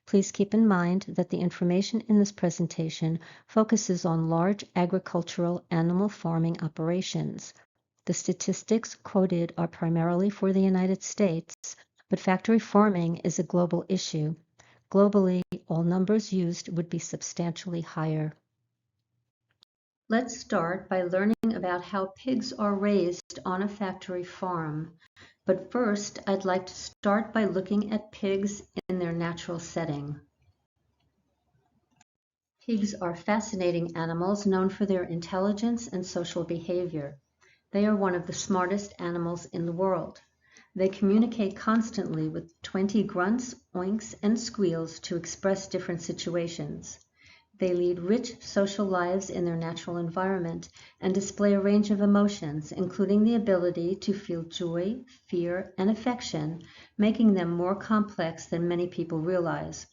Please keep in mind that the information in this presentation focuses on large agricultural animal farming operations. The statistics quoted are primarily for the United States, but factory farming is a global issue. Globally, all numbers used would be substantially higher. Let's start by learning about how pigs are raised on a factory farm. But first, I'd like to start by looking at pigs in their natural setting. Pigs are fascinating animals known for their intelligence and social behavior. They are one of the smartest animals in the world. They communicate constantly with 20 grunts, oinks, and squeals to express different situations. They lead rich social lives in their natural environment and display a range of emotions, including the ability to feel joy, fear, and affection, making them more complex than many people realize.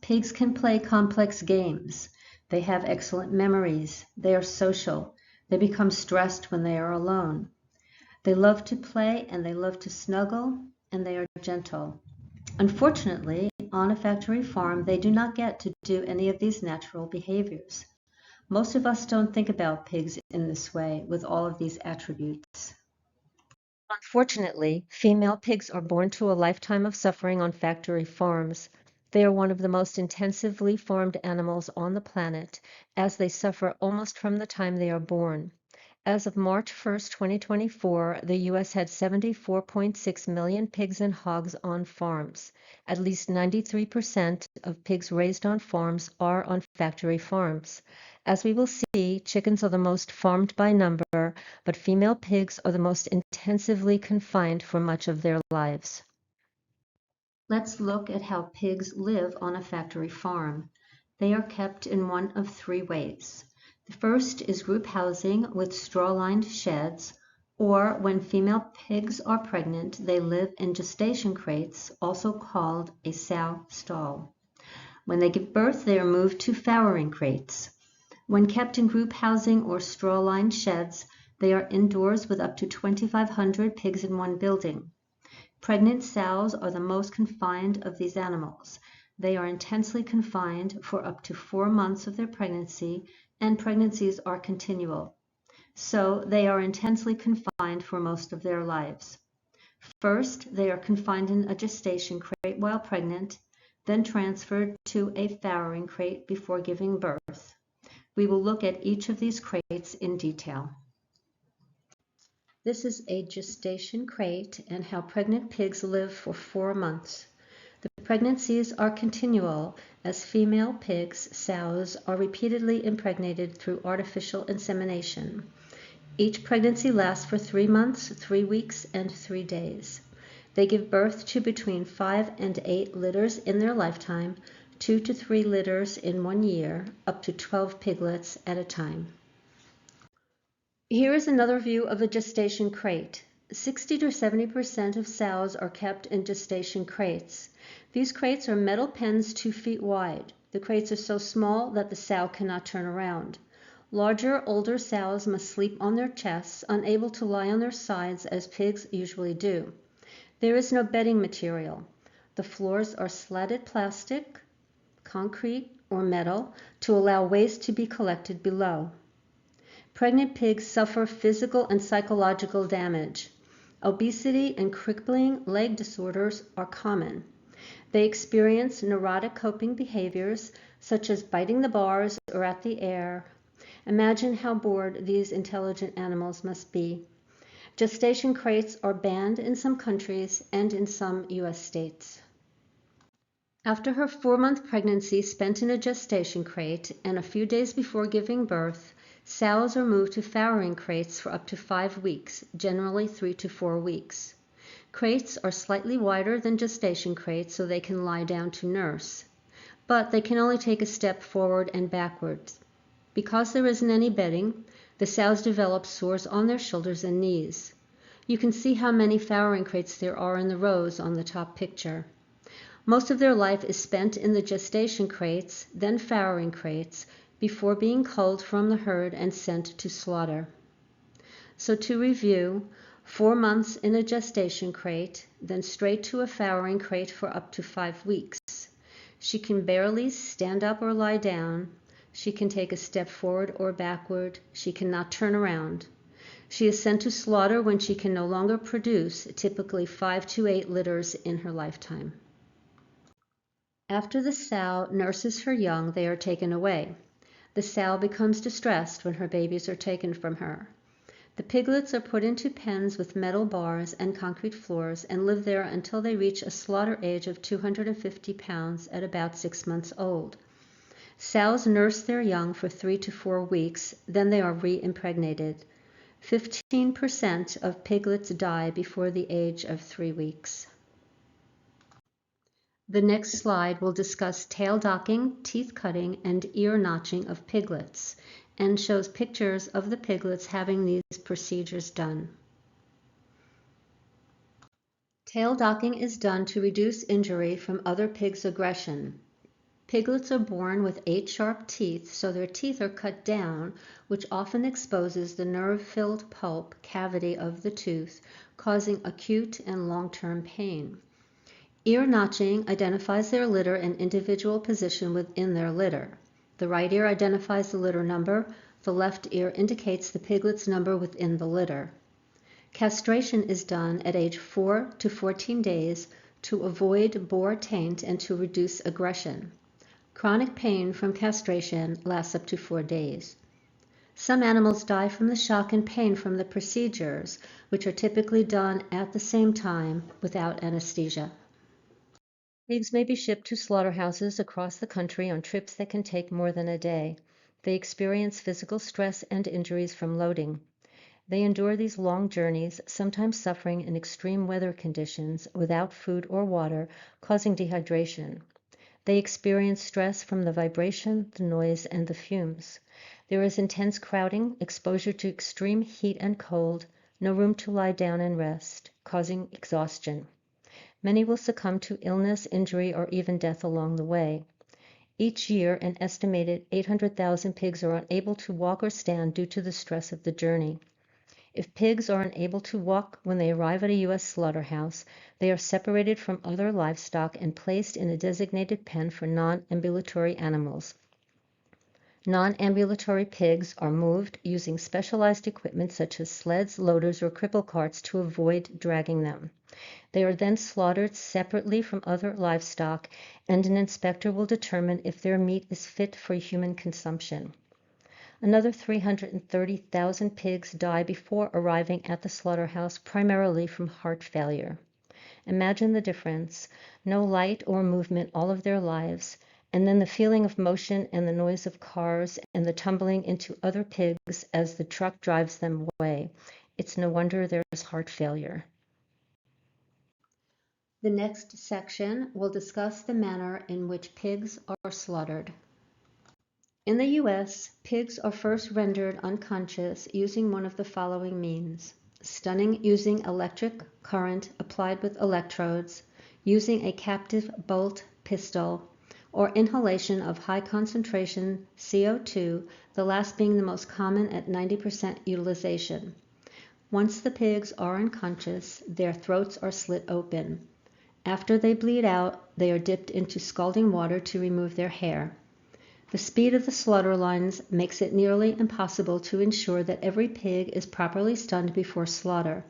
Pigs can play complex games. They have excellent memories. They are social. They become stressed when they are alone. They love to play and they love to snuggle, and they are gentle. Unfortunately, on a factory farm, they do not get to do any of these natural behaviors. Most of us don't think about pigs in this way with all of these attributes. Unfortunately, female pigs are born to a lifetime of suffering on factory farms. They are one of the most intensively farmed animals on the planet, as they suffer almost from the time they are born. As of March 1, 2024, the U.S. had 74.6 million pigs and hogs on farms. At least 93% of pigs raised on farms are on factory farms. As we will see, chickens are the most farmed by number, but female pigs are the most intensively confined for much of their lives. Let's look at how pigs live on a factory farm. They are kept in one of three ways. The first is group housing with straw-lined sheds, or when female pigs are pregnant, they live in gestation crates, also called a sow stall. When they give birth, they are moved to farrowing crates. When kept in group housing or straw-lined sheds, they are indoors with up to 2,500 pigs in one building. Pregnant sows are the most confined of these animals. They are intensely confined for up to 4 months of their pregnancy, and pregnancies are continual. So they are intensely confined for most of their lives. First, they are confined in a gestation crate while pregnant, then transferred to a farrowing crate before giving birth. We will look at each of these crates in detail. This is a gestation crate and how pregnant pigs live for 4 months. The pregnancies are continual as female pigs, sows, are repeatedly impregnated through artificial insemination. Each pregnancy lasts for 3 months, 3 weeks, and 3 days. They give birth to between 5 and 8 litters in their lifetime, 2 to 3 litters in 1 year, up to 12 piglets at a time. Here is another view of a gestation crate. 60 to 70% of sows are kept in gestation crates. These crates are metal pens 2 feet wide. The crates are so small that the sow cannot turn around. Larger, older sows must sleep on their chests, unable to lie on their sides as pigs usually do. There is no bedding material. The floors are slatted plastic, concrete, or metal to allow waste to be collected below. Pregnant pigs suffer physical and psychological damage. Obesity and crippling leg disorders are common. They experience neurotic coping behaviors such as biting the bars or at the air. Imagine how bored these intelligent animals must be. Gestation crates are banned in some countries and in some U.S. states. After her 4-month pregnancy spent in a gestation crate and a few days before giving birth, sows are moved to farrowing crates for up to 5 weeks, generally 3 to 4 weeks. Crates are slightly wider than gestation crates so they can lie down to nurse, but they can only take a step forward and backwards. Because there isn't any bedding, the sows develop sores on their shoulders and knees. You can see how many farrowing crates there are in the rows on the top picture. Most of their life is spent in the gestation crates, then farrowing crates, before being culled from the herd and sent to slaughter. So to review, 4 months in a gestation crate, then straight to a farrowing crate for up to 5 weeks. She can barely stand up or lie down. She can take a step forward or backward. She cannot turn around. She is sent to slaughter when she can no longer produce, typically 5 to 8 litters in her lifetime. After the sow nurses her young, they are taken away. The sow becomes distressed when her babies are taken from her. The piglets are put into pens with metal bars and concrete floors and live there until they reach a slaughter age of 250 pounds at about 6 months old. Sows nurse their young for 3 to 4 weeks, then they are re-impregnated. 15% of piglets die before the age of 3 weeks. The next slide will discuss tail docking, teeth cutting, and ear notching of piglets, and shows pictures of the piglets having these procedures done. Tail docking is done to reduce injury from other pigs' aggression. Piglets are born with 8 sharp teeth, so their teeth are cut down, which often exposes the nerve-filled pulp cavity of the tooth, causing acute and long-term pain. Ear notching identifies their litter and individual position within their litter. The right ear identifies the litter number, the left ear indicates the piglet's number within the litter. Castration is done at age 4 to 14 days to avoid boar taint and to reduce aggression. Chronic pain from castration lasts up to 4 days. Some animals die from the shock and pain from the procedures, which are typically done at the same time without anesthesia. Pigs may be shipped to slaughterhouses across the country on trips that can take more than a day. They experience physical stress and injuries from loading. They endure these long journeys, sometimes suffering in extreme weather conditions without food or water, causing dehydration. They experience stress from the vibration, the noise, and the fumes. There is intense crowding, exposure to extreme heat and cold, no room to lie down and rest, causing exhaustion. Many will succumb to illness, injury, or even death along the way. Each year, an estimated 800,000 pigs are unable to walk or stand due to the stress of the journey. If pigs are unable to walk when they arrive at a U.S. slaughterhouse, they are separated from other livestock and placed in a designated pen for non-ambulatory animals. Non-ambulatory pigs are moved using specialized equipment such as sleds, loaders, or cripple carts to avoid dragging them. They are then slaughtered separately from other livestock, and an inspector will determine if their meat is fit for human consumption. Another 330,000 pigs die before arriving at the slaughterhouse, primarily from heart failure. Imagine the difference: no light or movement all of their lives, and then the feeling of motion and the noise of cars and the tumbling into other pigs as the truck drives them away. It's no wonder there's heart failure. The next section will discuss the manner in which pigs are slaughtered. In the U.S., pigs are first rendered unconscious using one of the following means: stunning using electric current applied with electrodes, using a captive bolt pistol, or inhalation of high concentration CO2, the last being the most common at 90% utilization. Once the pigs are unconscious, their throats are slit open. After they bleed out, they are dipped into scalding water to remove their hair. The speed of the slaughter lines makes it nearly impossible to ensure that every pig is properly stunned before slaughter.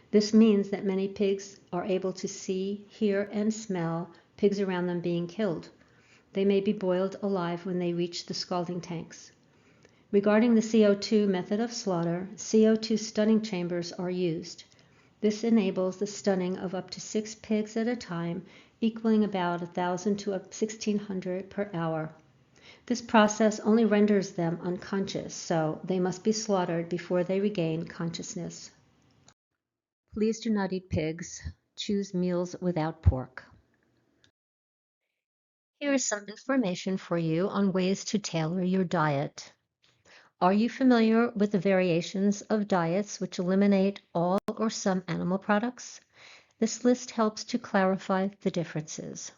This means that many pigs are able to see, hear, and smell pigs around them being killed. They may be boiled alive when they reach the scalding tanks. Regarding the CO2 method of slaughter, CO2 stunning chambers are used. This enables the stunning of up to 6 pigs at a time, equaling about 1,000 to 1,600 per hour. This process only renders them unconscious, so they must be slaughtered before they regain consciousness. Please do not eat pigs. Choose meals without pork. Here is some information for you on ways to tailor your diet. Are you familiar with the variations of diets which eliminate all or some animal products? This list helps to clarify the differences.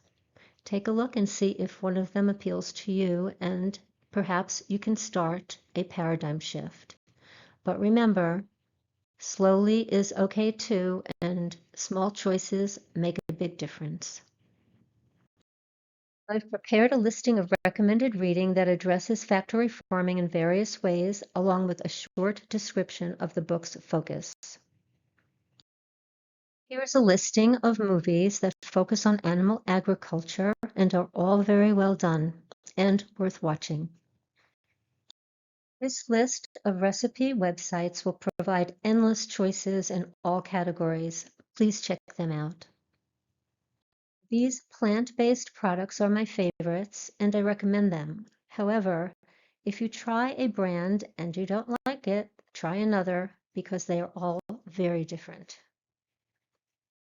Take a look and see if one of them appeals to you, and perhaps you can start a paradigm shift. But remember, slowly is okay too, and small choices make a big difference. I've prepared a listing of recommended reading that addresses factory farming in various ways, along with a short description of the book's focus. Here's a listing of movies that focus on animal agriculture and are all very well done and worth watching. This list of recipe websites will provide endless choices in all categories. Please check them out. These plant-based products are my favorites, and I recommend them. However, if you try a brand and you don't like it, try another because they are all very different.